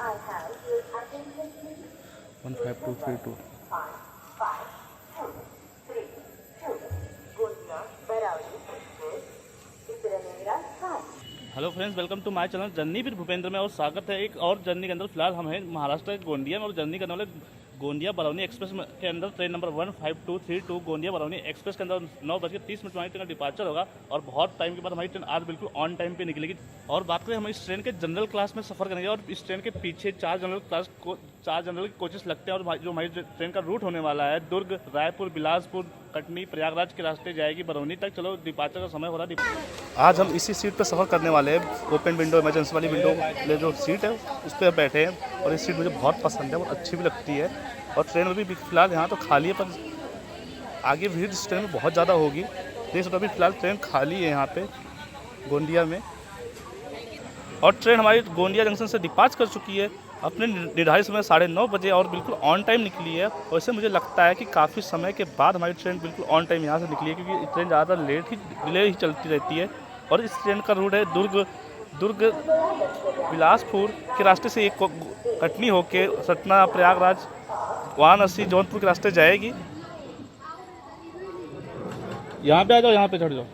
15232। Hello friends, welcome to my channel journey with Bhupendra में और स्वागत है एक और जर्नी के अंदर। फिलहाल हम हैं महाराष्ट्र के गोंदिया में और जर्नी करने वाले गोंदिया बरौनी एक्सप्रेस के अंदर train number 15232 Gondia Barauni express के अंदर 9:30 हमारी ट्रेन का डिपार्चर होगा और बहुत टाइम के बाद हमारी ट्रेन आज बिल्कुल ऑन टाइम पे निकलेगी। और बात करें हम इस ट्रेन के जनरल क्लास में सफ़र करेंगे और इस ट्रेन के पीछे चार जनरल कोचेस लगते हैं और जो हमारी ट्रेन का रूट होने वाला है दुर्ग, रायपुर, बिलासपुर, कटनी, प्रयागराज के रास्ते जाएगी बरौनी तक। चलो डिपार्चर का समय हो रहा है। आज हम इसी सीट पर सफ़र करने वाले हैं। ओपन विंडो, इमरजेंसी वाली विंडो जो सीट है उस पर बैठे हैं और इस सीट मुझे बहुत पसंद है, बहुत अच्छी भी लगती है। और ट्रेन में भी फिलहाल यहाँ तो खाली है, पर आगे भीड़ इस ट्रेन में बहुत ज़्यादा होगी। देख सकते हो अभी फिलहाल ट्रेन खाली है यहाँ पे गोंदिया में। और ट्रेन हमारी गोंदिया जंक्शन से डिपार्च कर चुकी है अपने निर्धारित समय 9:30 बजे और बिल्कुल ऑन टाइम निकली है। वैसे मुझे लगता है कि काफ़ी समय के बाद हमारी ट्रेन बिल्कुल ऑन टाइम यहाँ से निकली है, क्योंकि ट्रेन ज़्यादातर डिले ही चलती रहती है। और इस ट्रेन का रूट है दुर्ग बिलासपुर के रास्ते से एक कटनी होके सतना, प्रयागराज, वाराणसी, जौनपुर के रास्ते जाएगी। यहाँ पे आ जाओ, यहाँ पे चढ़ जाओ।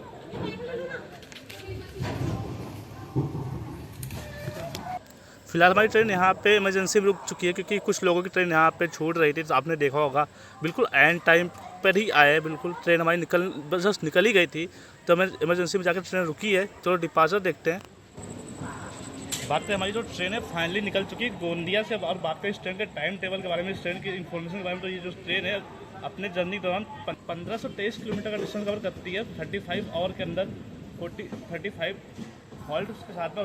फिलहाल हमारी ट्रेन यहाँ पे इमरजेंसी में रुक चुकी है, क्योंकि कुछ लोगों की ट्रेन यहाँ पे छूट रही थी, तो आपने देखा होगा बिल्कुल एंड टाइम पर ही आए। बिल्कुल ट्रेन हमारी जस्ट निकल ही गई थी, तो हमें इमरजेंसी में जाकर ट्रेन रुकी है। चलो डिपार्चर देखते हैं। बात करें हमारी जो ट्रेन है फाइनली निकल चुकी है गोंदिया से। और बात करें इस ट्रेन के टाइम टेबल के बारे में, इस ट्रेन की इन्फॉर्मेशन के बारे में, तो ये जो ट्रेन है अपने जर्नी के दौरान 1523 किलोमीटर का डिस्टेंस कवर करती है 35 आवर के अंदर, 35 हॉल्ट के साथ में।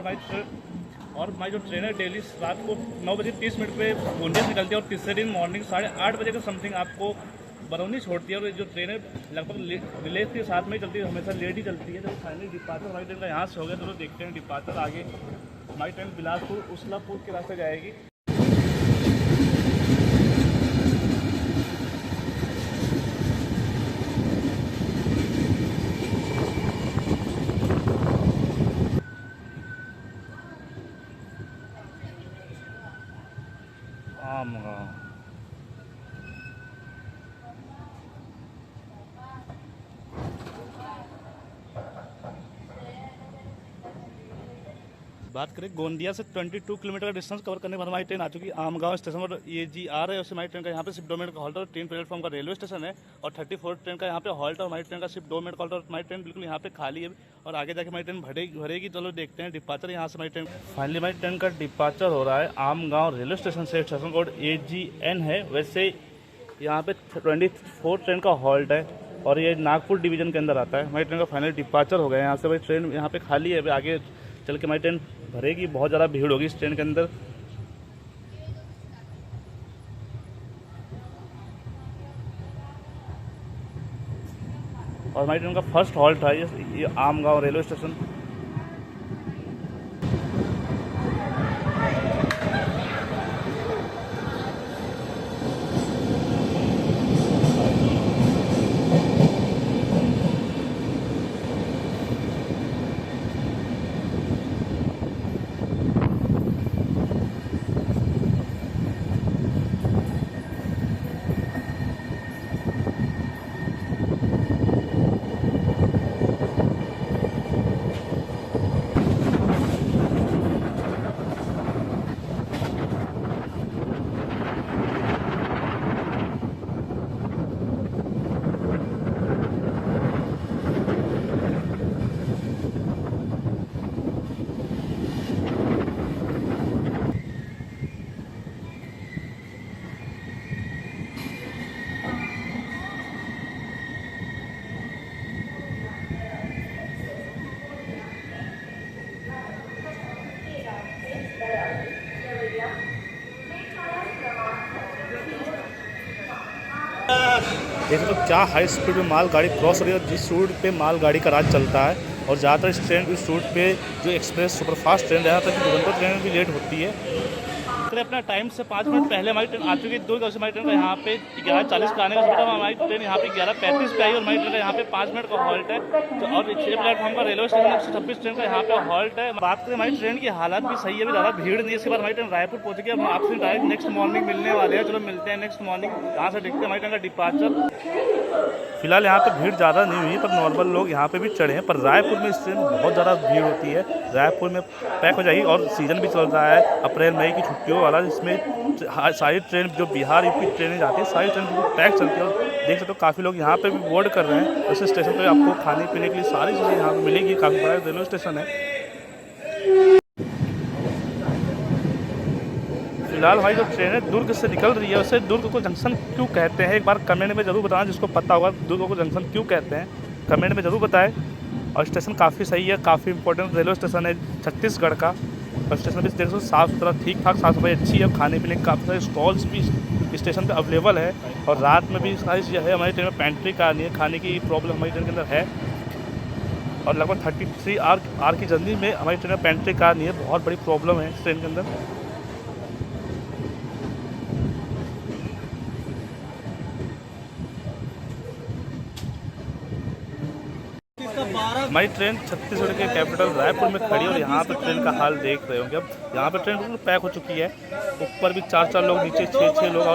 और हमारी जो ट्रेन है डेली रात को 9:30 पे गोंदिया से निकलती है और तीसरे दिन मॉर्निंग 8:30 बजे के समथिंग आपको बरौनी छोड़ती है। और जो ट्रेन है लगभग डिले के साथ में ही चलती है, हमेशा लेट ही चलती है। तो फाइनली डिपार्चर हमारी ट्रेन का यहाँ से हो गया। तो देखते हैं डिपार्चर आगे। हमारी ट्रेन बिलासपुर उसलापुर के रास्ते जाएगी। आमगांव बात करें गोंदिया से 22 किलोमीटर का डिस्टेंस कवर करने के बाद हमारी ट्रेन आ चुकी है आमगांव स्टेशन पर। ये जी आ रहे हैं उससे हमारी ट्रेन का यहाँ पे सिर्फ 2 मिनट का हॉल्ट और 3 प्लेटफॉर्म का रेलवे स्टेशन है और 34 ट्रेन का यहाँ पे हॉल्ट और हमारी ट्रेन का सिर्फ 2 मिनट का हॉल्ट। और हमारी ट्रेन बिल्कुल यहाँ पे खाली है और आगे जाके हमारी ट्रेन भरेगी। चलो देखते हैं डिपार्चर यहाँ से हमारी ट्रेन। फाइनली हमारी ट्रेन का डिपार्चर हो रहा है आमगांव रेलवे स्टेशन से। स्टेशन कोड AGN है। वैसे यहाँ पे 24 ट्रेन का हॉल्ट है और ये नागपुर डिवीजन के अंदर आता है। हमारी ट्रेन का फाइनल डिपार्चर हो गया है यहाँ से। भाई ट्रेन यहाँ पे खाली है, आगे चल के हमारी ट्रेन भरेगी, बहुत ज़्यादा भीड़ होगी इस ट्रेन के अंदर। और हमारी ट्रेन का फर्स्ट हॉल्ट है ये आमगांव रेलवे स्टेशन। देखो तो क्या हाई स्पीड में माल गाड़ी क्रॉस हो रही है। और जिस रूट पे माल गाड़ी का राज चलता है और ज़्यादातर इस रूट पे जो एक्सप्रेस सुपरफास्ट ट्रेन, यहाँ तक कि दुरंतो ट्रेन भी लेट होती है। करें अपना टाइम से 5 मिनट पहले हमारी ट्रेन आ चुकी है दुर्ग, और हमारी ट्रेन का यहाँ पे 11:40 का आने का समय था। हमारी ट्रेन यहाँ पे 11:35 पे आई और हमारी ट्रेन का यहाँ पे 5 मिनट का हॉल्ट है। तो और 6 प्लेटफॉर्म का रेलवे स्टेशन 126 ट्रेन का यहाँ पे हॉल्ट है। बात करें हमारी ट्रेन की हालत भी सही है, अभी ज़्यादा भीड़ नहीं है। इसके बाद हमारी ट्रेन रायपुर पहुँच गई। हम आपसे डायरेक्ट नेक्स्ट मॉर्निंग मिलने वाले हैं। चलो मिलते हैं नेक्स्ट मॉर्निंग, यहाँ से देखते हैं हमारी ट्रेन का डिपार्चर। फिलहाल यहाँ पे भीड़ ज़्यादा नहीं हुई, पर नॉर्मल लोग यहाँ पे भी चढ़े हैं। पर रायपुर में इस ट्रेन बहुत ज़्यादा भीड़ होती है, रायपुर में पैक हो जाएगी। और सीज़न भी चल रहा है अप्रैल मई की छुट्टियों वाला, जिसमें सारी ट्रेन जो बिहार यूपी ट्रेनें जाती है सारी ट्रेन बिल्कुल पैक चलती है। और देख सकते हो काफ़ी लोग यहाँ पे भी बोर्ड कर रहे हैं। इस स्टेशन पे आपको खाने पीने के लिए सारी चीज़ें यहाँ पे मिलेंगी। काफ़ी बड़ा रेलवे स्टेशन है। फिलहाल हमारी जो ट्रेन है दुर्ग से निकल रही है, उसे दुर्ग को जंक्शन क्यों कहते हैं एक बार कमेंट में ज़रूर बताना। जिसको पता होगा दुर्ग को जंक्शन क्यों कहते हैं कमेंट में ज़रूर बताएं। और स्टेशन काफ़ी सही है, काफ़ी इंपॉर्टेंट रेलवे स्टेशन है छत्तीसगढ़ का। और स्टेशन भी देखो साफ़ सुथरा, ठीक ठाक साफ़ सफाई अच्छी है। खाने पीने के काफ़ी सारे स्टॉल्स भी स्टेशन पे अवेलेबल है। और रात में भी सारी चीज़ें है। हमारी ट्रेन में पेंट्री का नहीं है, खाने की प्रॉब्लम हमारी ट्रेन के अंदर है। और लगभग 33 आर की जर्नी में हमारी ट्रेन में पेंट्री कार नहीं है, बहुत बड़ी प्रॉब्लम है इस ट्रेन के अंदर। हमारी ट्रेन छत्तीसगढ़ के कैपिटल रायपुर में खड़ी है। और यहाँ पर ट्रेन का हाल देख रहे होंगे। अब यहाँ पर ट्रेन बिल्कुल पैक हो चुकी है। ऊपर भी 4-4 लोग, नीचे 6-6 लोग,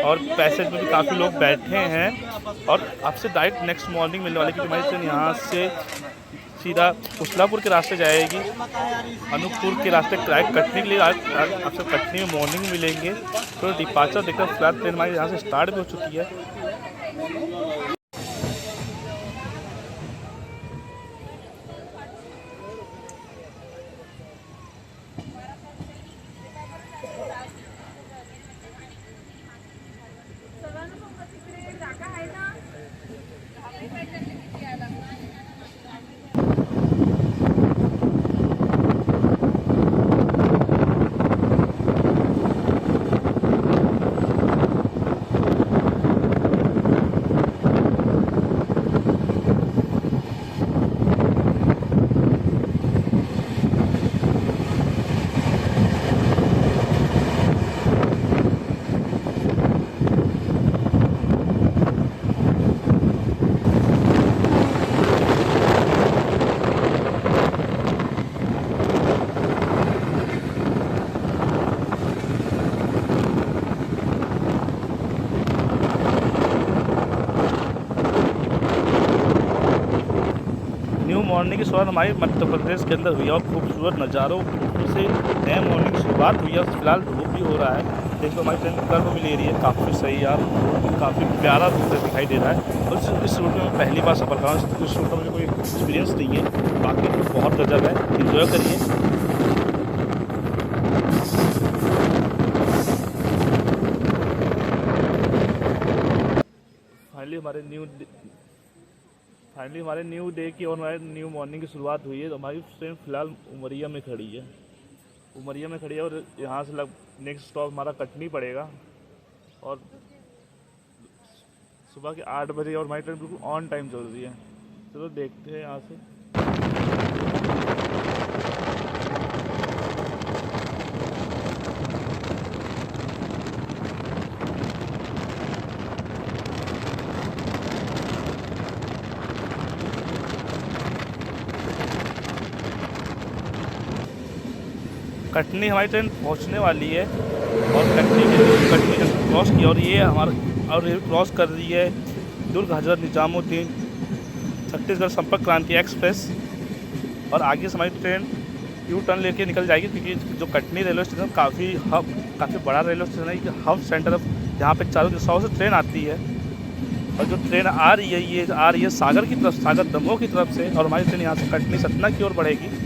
और पैसेज में भी काफ़ी लोग बैठे हैं। और आपसे डायरेक्ट नेक्स्ट मॉर्निंग मिलने वाली, क्योंकि हमारी ट्रेन यहाँ से सीधा उछलापुर के रास्ते जाएगी। अनूपपुर के रास्ते डायरेक्ट कटनी के लिए आपसे कटनी में मॉर्निंग मिलेंगे। तो डिपार्चर देखकर फिलहाल ट्रेन हमारी यहाँ से स्टार्ट भी हो चुकी है। मॉर्निंग की शुरुआत हमारी मध्य प्रदेश के अंदर हुई है। और खूबसूरत नज़ारों से नए मॉर्निंग की शुरुआत हुई है। फिलहाल धूप भी हो रहा है। देखो हमारी ट्रेन कर्व भी ले रही है, काफ़ी सही यार, काफ़ी प्यारा दिखाई दे रहा है। और इस रूट में मैं पहली बार सफ़र कर रहा हूँ। इस रूट का मुझे कोई एक्सपीरियंस नहीं है, बाकी तो बहुत गजब है, इंजॉय करिए। फाइनली हमारे न्यू डे की और हमारे न्यू मॉर्निंग की शुरुआत हुई है। तो हमारी ट्रेन फिलहाल उमरिया में खड़ी है। और यहाँ से नेक्स्ट स्टॉप हमारा कटनी पड़ेगा। और सुबह के 8 बजे और हमारी ट्रेन बिल्कुल ऑन टाइम चल रही है। चलो देखते हैं यहाँ से। कटनी हमारी ट्रेन पहुंचने वाली है। और कटनी क्रॉस की, और ये हमारा और क्रॉस कर रही है दुर्ग हजरत निजामुद्दीन छत्तीसगढ़ संपर्क क्रांति एक्सप्रेस। और आगे से हमारी ट्रेन यू टर्न लेके निकल जाएगी, क्योंकि जो कटनी रेलवे स्टेशन काफ़ी बड़ा रेलवे स्टेशन है। ये हब सेंटर जहाँ पे चारों दिशाओं से ट्रेन आती है। और जो ट्रेन आ रही है ये आ रही है सागर की तरफ, सागर दमोह की तरफ से। और हमारी ट्रेन यहाँ से कटनी सतना की ओर बढ़ेगी।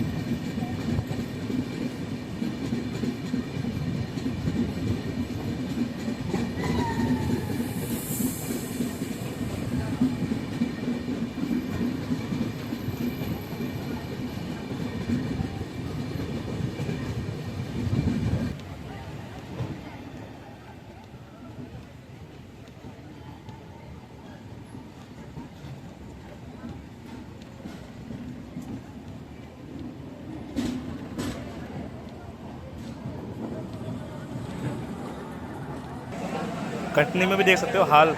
कटनी में भी देख सकते हो हाल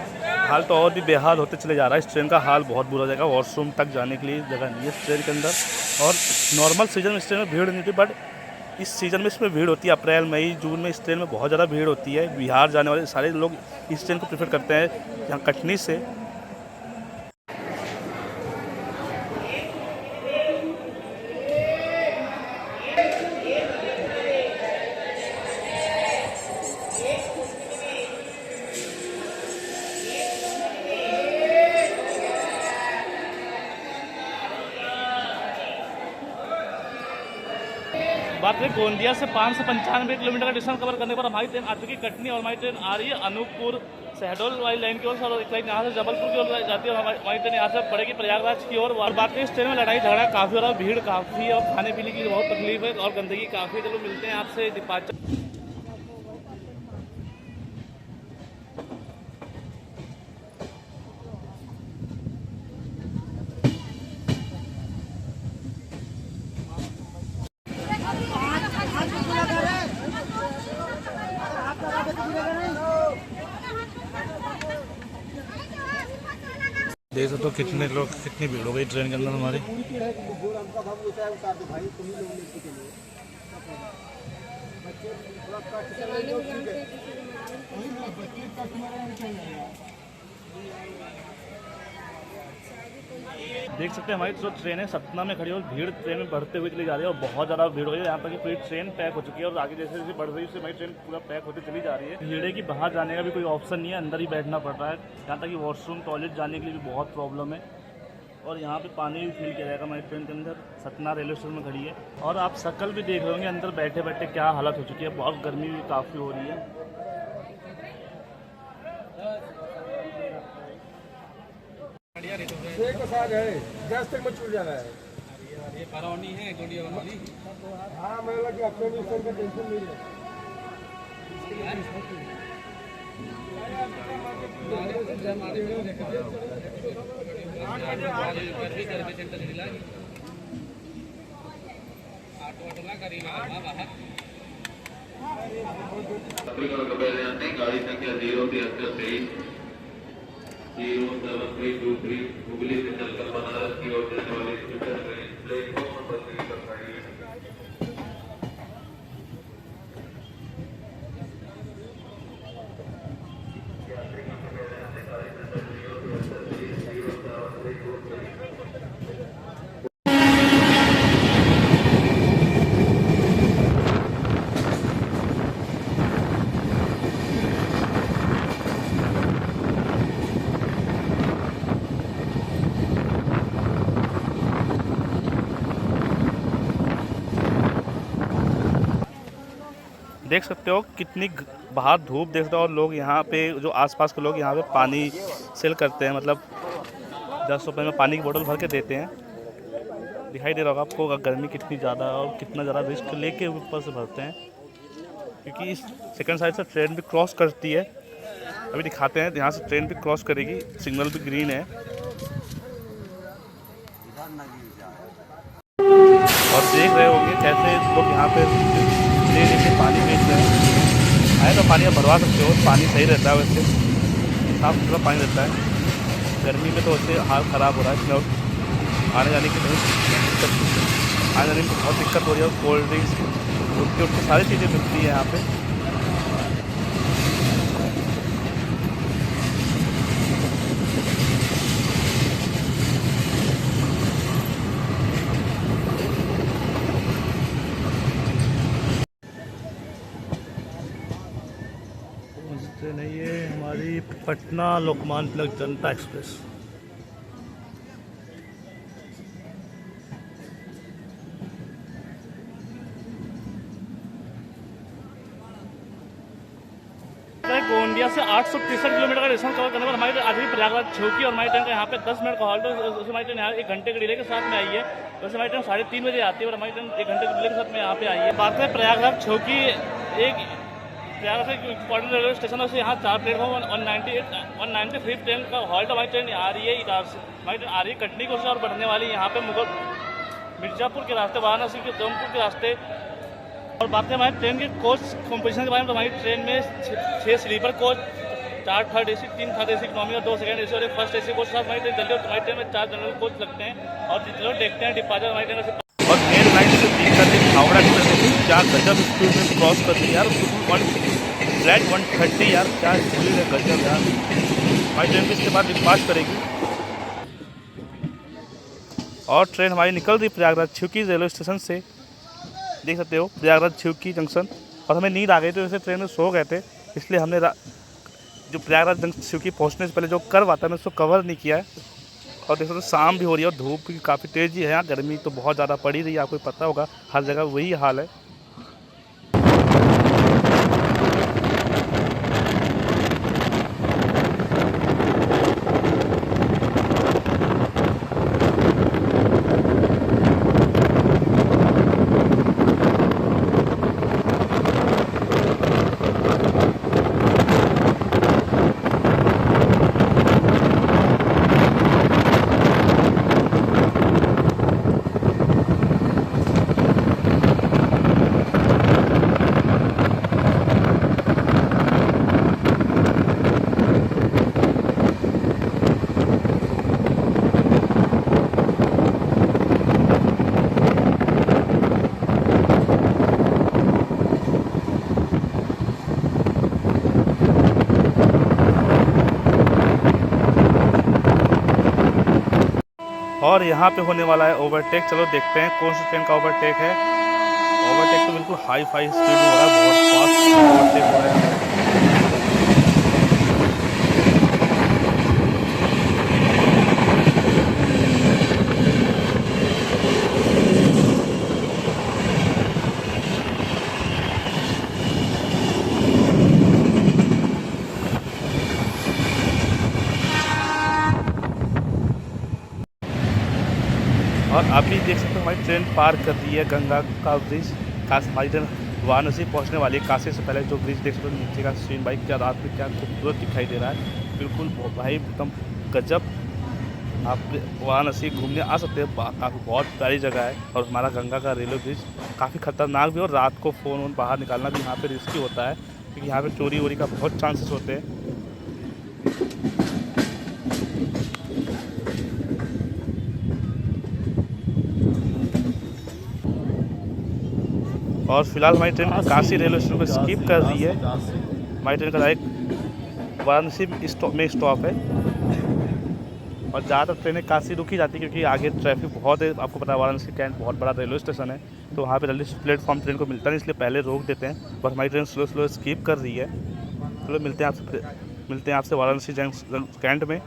हाल तो और भी बेहाल होते चले जा रहा है। इस ट्रेन का हाल बहुत बुरा हो जाएगा। वॉशरूम तक जाने के लिए जगह नहीं है इस ट्रेन के अंदर। और नॉर्मल सीजन में इस ट्रेन में भीड़ नहीं होती, बट इस सीज़न में इसमें भीड़ होती है। अप्रैल मई जून में इस ट्रेन में बहुत ज़्यादा भीड़ होती है। बिहार जाने वाले सारे लोग इस ट्रेन को प्रेफर करते हैं। यहाँ कटनी से बात करें गोंदिया से 595 किलोमीटर का डिस्टेंस कवर करने पर हमारी ट्रेन आ चुकी है कटनी। और हमारी ट्रेन आ रही है अनूपपुर शहडोल वाली लाइन की ओर, और एक लाइन यहाँ से जबलपुर की ओर जाती है। और हमारी ट्रेन यहाँ से पड़ेगी प्रयागराज की ओर। और बात करें इस ट्रेन में लड़ाई झगड़ा काफ़ी हो रहा है, भीड़ काफ़ी है और खाने पीने की बहुत तकलीफ है और गंदगी काफ़ी। चलो मिलते हैं आपसे डिपार्चर। देख सकते हो कितने लोग, कितनी भीड़ हो गई ट्रेन के अंदर हमारी। देख सकते हैं हमारी जो ट्रेन है सतना में खड़ी है और भीड़ ट्रेन में बढ़ते हुए चली जा रही है और बहुत ज़्यादा भीड़ हो रही है। यहाँ तक कि पूरी ट्रेन पैक हो चुकी है और आगे जैसे जैसे बढ़ रही है उससे हमारी ट्रेन पूरा पैक होती चली जा रही है। भीड़ है कि बाहर जाने का भी कोई ऑप्शन नहीं है, अंदर ही बैठना पड़ रहा है। यहाँ तक कि वॉशरूम टॉयलेट जाने के लिए भी बहुत प्रॉब्लम है। और यहाँ पे पानी भी फिल किया जाएगा हमारी ट्रेन के अंदर। सतना रेलवे स्टेशन में खड़ी है और आप शकल भी देख रहे होंगे अंदर बैठे बैठे क्या हालत हो चुकी है। बहुत गर्मी भी काफ़ी हो रही है। एक साग है, गैस तक में छूट जा रहा है। ये बरौनी है गोंदिया बरौनी। हाँ मैं लगा कि अपने भी इसका टेंशन नहीं है। गाड़ी संख्या 07323 07323 हुगली से चलकर बनारस की ओर जाने वाली स्पेशल ट्रेन प्लेटफॉर्म नंबर 3 पर खड़ी है। देख सकते हो कितनी बाहर धूप देख सकते हो। और लोग यहाँ पे जो आसपास के लोग यहाँ पे पानी सेल करते हैं, मतलब 10 रुपये में पानी की बोतल भर के देते हैं। दिखाई दे रहा होगा आपको गर्मी कितनी ज़्यादा है और कितना ज़्यादा रिस्क लेके ऊपर से भरते हैं, क्योंकि इस सेकंड साइड से ट्रेन भी क्रॉस करती है। अभी दिखाते हैं, यहाँ से ट्रेन भी क्रॉस करेगी, सिग्नल भी ग्रीन है। और देख रहे होंगे कैसे लोग यहाँ पे ले लेके पानी बेच रहे हैं। आए तो पानी आप भरवा सकते हो, पानी सही रहता है, वैसे साफ सुथरा पानी रहता है। गर्मी में तो वैसे हाल ख़राब हो रहा है, इसमें आने जाने की बहुत दिक्कत, आने जाने में बहुत दिक्कत हो रही है। कोल्ड ड्रिंक्स उठते सारी चीज़ें मिलती है यहाँ पे। ट्रेन है ये हमारी पटना लोकमान्य तिलक जनता एक्सप्रेस। गोंदिया से 863 किलोमीटर का डिस्टेंस कवर करने पर हमारी आज भी प्रयागराज छुकी और हमारी ट्रेन का यहाँ पे 10 मिनट का हॉल्ट है। उससे हमारी ट्रेन यहाँ 1 घंटे के डिले के साथ में आई है। वैसे हमारी ट्रेन 3:30 बजे आती है और हमारी ट्रेन 1 घंटे के डिले के साथ में यहाँ पे आई है। बात करें प्रयागराज छुकी, एक प्रयागराज एक इंपॉर्टेंट रेलवे स्टेशन है। यहाँ 4 प्लेटफॉर्म 193 ट्रेन का हॉल्ट हमारी ट्रेन आ रही है। इधर से हमारी ट्रेन आ रही है कटनी को से और बढ़ने वाली यहाँ पे मुगल मिर्जापुर के रास्ते, वाराणसी के जौनपुर के रास्ते। और बात करें हमारी ट्रेन के कोच कॉम्पोजिशन के बारे में तो हमारी ट्रेन में 6 sleeper coach, 4 third AC, 3 third AC economy और 2 सेकंड एसी और 1 फर्स्ट एसी कोच। हमारी ट्रेन जल्दी और तुम्हारी ट्रेन में 4 जनरल कोच लगते हैं। और चलो देखते हैं डिपार्चर हमारी ट्रेन से। और मेन लाइन से 3 करके हावड़ा एक्सप्रेस क्या गजब स्पीड में क्रॉस कर दी यार, फ्लैट 130 यार, क्या स्पीड है, गजब यार। हमारी ट्रेन भी इसके बाद डिस्पैच करेगी और ट्रेन हमारी निकल रही प्रयागराज छिवकी रेलवे स्टेशन से। देख सकते हो प्रयागराज छिवकी जंक्शन। और हमें नींद आ गई तो जैसे ट्रेन में सो गए थे, इसलिए हमने जो प्रयागराज जंक्शन छिवकी पहुंचने से पहले जो कर्व आता है मैं उसको कवर नहीं किया है। और देख सकते हो शाम भी हो रही है और धूप भी काफ़ी तेज़ी है। यहाँ गर्मी तो बहुत ज़्यादा पड़ी रही है, आपको पता होगा हर जगह वही हाल है। और यहाँ पे होने वाला है ओवरटेक। चलो देखते हैं कौन सी ट्रेन का ओवरटेक है। ओवरटेक तो बिल्कुल हाई फाई स्पीड में हो रहा है, बहुत फास्ट ओवरटेक हो रहा है। और अभी देख सकते हो हमारी ट्रेन पार कर रही है गंगा का ब्रिज। हमारी ट्रेन वाराणसी पहुंचने वाली है। काशी से पहले जो ब्रिज देख सकते हो नीचे का सीन, भाई क्या रात में क्या खूबसूरत दिखाई दे रहा है, बिल्कुल भाई एकदम गजब। आप वाराणसी घूमने आ सकते हैं, काफ़ी बहुत प्यारी जगह है। और हमारा गंगा का रेलवे ब्रिज काफ़ी खतरनाक भी, और रात को फ़ोन वोन बाहर निकालना भी यहाँ पे रिस्की होता है, क्योंकि यहाँ पे चोरी वोरी का बहुत चांसेस होते हैं। और फिलहाल हमारी ट्रेन काशी रेलवे स्टेशन को स्किप कर रही है। हमारी ट्रेन का डायरेक्ट वाराणसी में स्टॉप है। और ज़्यादातर ट्रेनें काशी रुकी जाती है, क्योंकि आगे ट्रैफिक बहुत है। आपको पता है वाराणसी कैंट बहुत बड़ा रेलवे स्टेशन है, तो वहाँ पे जल्दी प्लेटफॉर्म ट्रेन को मिलता नहीं, इसलिए पहले रोक देते हैं। और हमारी ट्रेन स्लो स्लो स्किप कर रही है। चलो मिलते हैं आपसे वाराणसी कैंट में।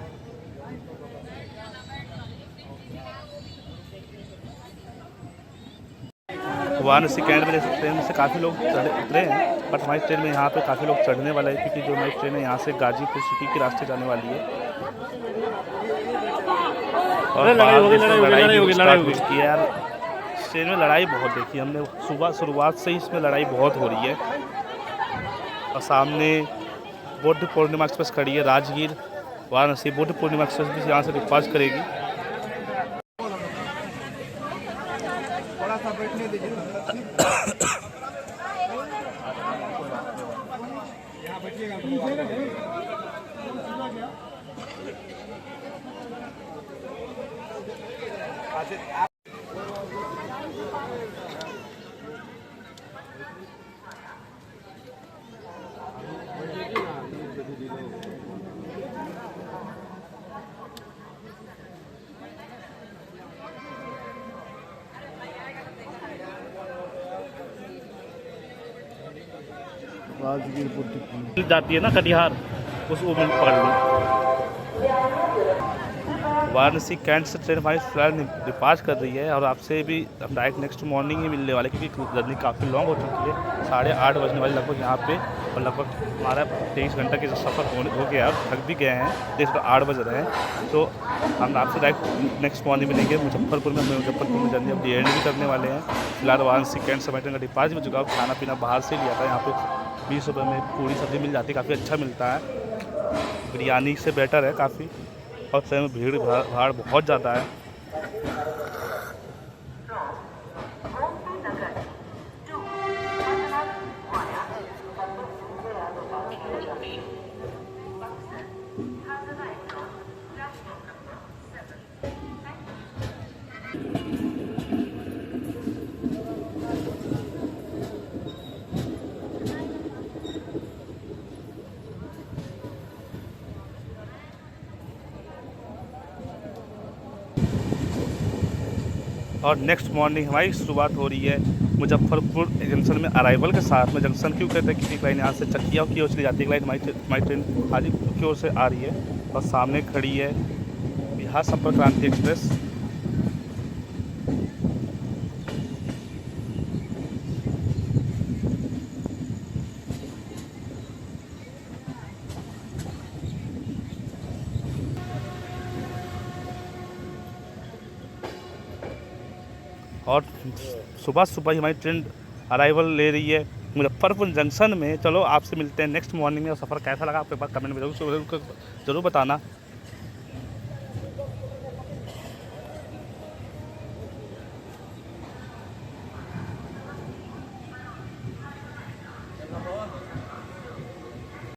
वाराणसी कैंट में ट्रेन से काफ़ी लोग उतरे हैं, बट हमारी ट्रेन में यहाँ पे काफ़ी लोग चढ़ने वाले हैं, क्योंकि जो हमारी ट्रेन है यहाँ से गाजीपुर सिटी के रास्ते जाने वाली है। और लड़ाई होगी यार, ट्रेन में लड़ाई बहुत देखी हमने। सुबह शुरुआत से ही इसमें लड़ाई बहुत हो रही है। और सामने बुद्ध पूर्णिमा एक्सप्रेस खड़ी है, राजगीर वाराणसी बुद्ध पूर्णिमा एक्सप्रेस भी यहाँ से डिस्पैच करेगी। राजगीर जाती है ना कटिहार, उस वो मिल पकड़ ली। वाराणसी कैंट से ट्रेन हमारी फिलहाल डिपार्च कर रही है, और आपसे भी हम डायरेक्ट नेक्स्ट मॉर्निंग ही मिलने वाले, क्योंकि जर्नी काफ़ी लॉन्ग हो चुकी है। 8:30 बजने वाले लगभग यहाँ पे, और लगभग हमारा 23 घंटा की सफ़र हो गया, थक भी गए हैं। जैसे 8 बज रहे हैं, तो हम आपसे डायरेक्ट नेक्स्ट मॉर्निंग मिलेंगे मुजफ्फरपुर में। मुजफ्फरपुर में जर्नी अब एंड भी करने वाले हैं। फिलहाल वाराणसी कैंट से हमारी ट्रेन का डिपार्च हो चुका है। खाना पीना बाहर से लिया था, यहाँ पे 20 रुपये में पूरी सब्ज़ी मिल जाती है, काफ़ी अच्छा मिलता है, बिरयानी से बेटर है काफ़ी। और ट्रेन में भीड़ भाड़ बहुत ज़्यादा है। और नेक्स्ट मॉर्निंग हमारी शुरुआत हो रही है मुजफ्फरपुर जंक्शन में अराइवल के साथ में। जंक्शन क्यों कहते हैं कि एक लाइन यहाँ से चकिया की ओर चली जाती है, एक लाइन हमारी ट्रेन हाजीपुर की ओर से आ रही है और सामने खड़ी है बिहार संपर्क क्रांति एक्सप्रेस। और सुबह सुबह ही हमारी ट्रेन अराइवल ले रही है मुजफ्फरपुर जंक्शन में। चलो आपसे मिलते हैं नेक्स्ट मॉर्निंग में। और सफ़र कैसा लगा आप एक बार कमेंट में जरूर बताना।